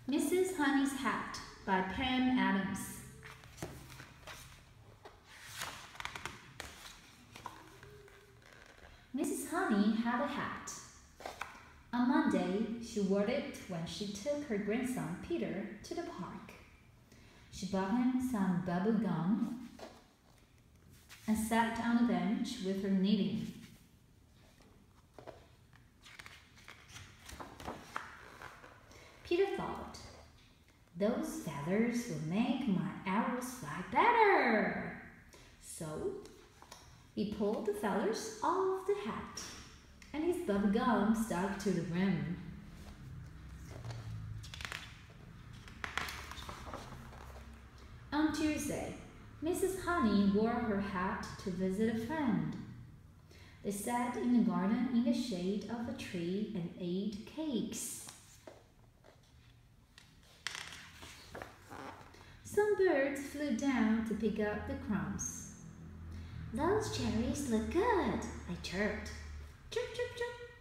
Mrs. Honey's Hat by Pam Adams. Mrs. Honey had a hat. On Monday, she wore it when she took her grandson Peter to the park. She bought him some bubble gum and sat on a bench with her knitting. Peter thought, "Those feathers will make my arrows fly better." So he pulled the feathers off the hat, and his bubble gum stuck to the rim. On Tuesday, Mrs. Honey wore her hat to visit a friend. They sat in the garden in the shade of a tree and ate cakes. Some birds flew down to pick up the crumbs. "Those cherries look good," I chirped. "Chirp, chirp, chirp."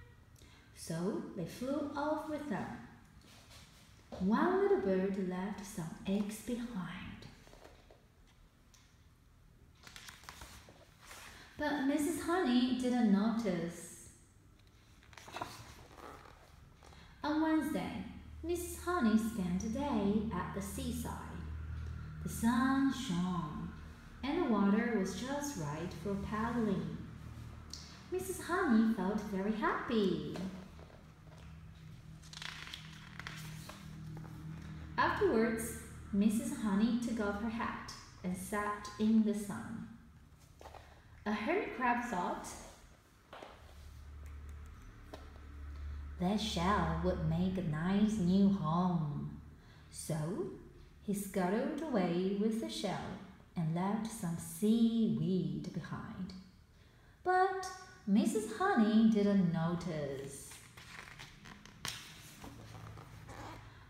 So they flew off with them. One little bird left some eggs behind. But Mrs. Honey didn't notice. On Wednesday, Mrs. Honey spent the day at the seaside. The sun shone, and the water was just right for paddling. Mrs. Honey felt very happy. Afterwards, Mrs. Honey took off her hat and sat in the sun. A hermit crab thought, "That shell would make a nice new home." So he scuttled away with the shell and left some seaweed behind. But Mrs. Honey didn't notice.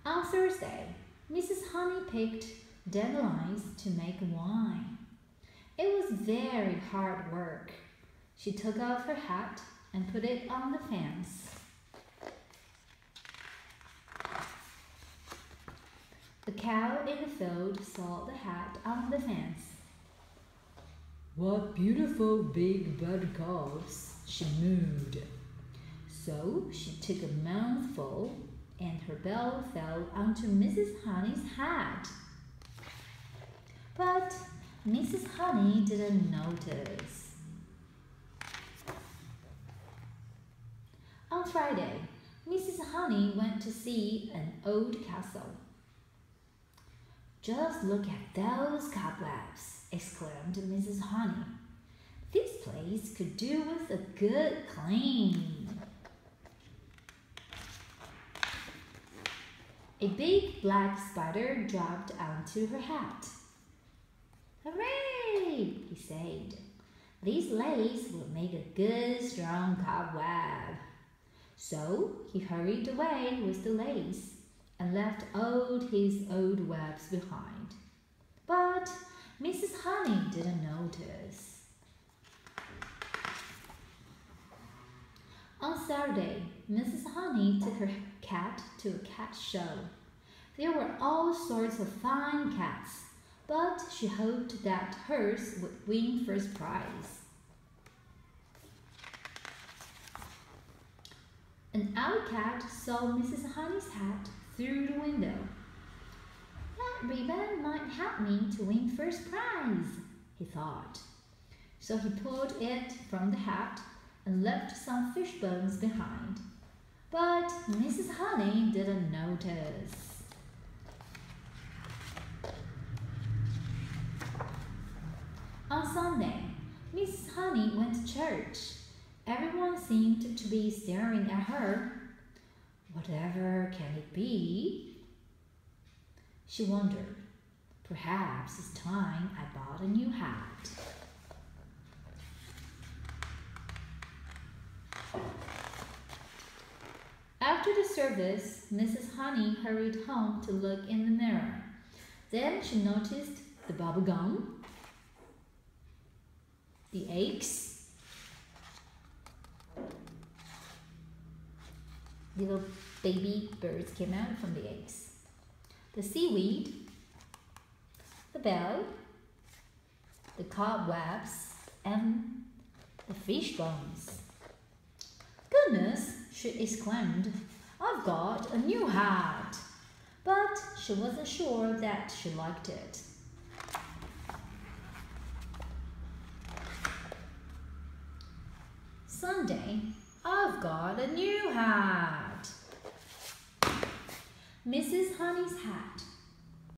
On Thursday, Mrs. Honey picked dandelions to make wine. It was very hard work. She took off her hat and put it on the fence. The cow in the field saw the hat on the fence. "What beautiful big buttercups," she mooed. So she took a mouthful, and her bell fell onto Mrs. Honey's hat. But Mrs. Honey didn't notice. On Friday, Mrs. Honey went to see an old castle. "Just look at those cobwebs," exclaimed Mrs. Honey. "This place could do with a good clean." A big black spider dropped onto her hat. "Hooray!" he said. "These lace will make a good strong cobweb." So he hurried away with the lace and left his old webs behind. But Mrs. Honey didn't notice. On Saturday, Mrs. Honey took her cat to a cat show. There were all sorts of fine cats, but she hoped that hers would win first prize. An alley cat saw Mrs. Honey's hat through the window. "That ribbon might help me to win first prize," he thought. So he pulled it from the hat and left some fish bones behind. But Mrs. Honey didn't notice. On Sunday, Mrs. Honey went to church. Everyone seemed to be staring at her. Whatever can it be? She wondered. Perhaps it's time I bought a new hat. After the service, Mrs. Honey hurried home to look in the mirror. Then she noticed the bubble gum, the eggs, little baby birds came out from the eggs. the seaweed, the bell, the cobwebs, and the fish bones. "Goodness," she exclaimed, "I've got a new hat." But she wasn't sure that she liked it. Sunday, "I've got a new hat." Mrs. Honey's hat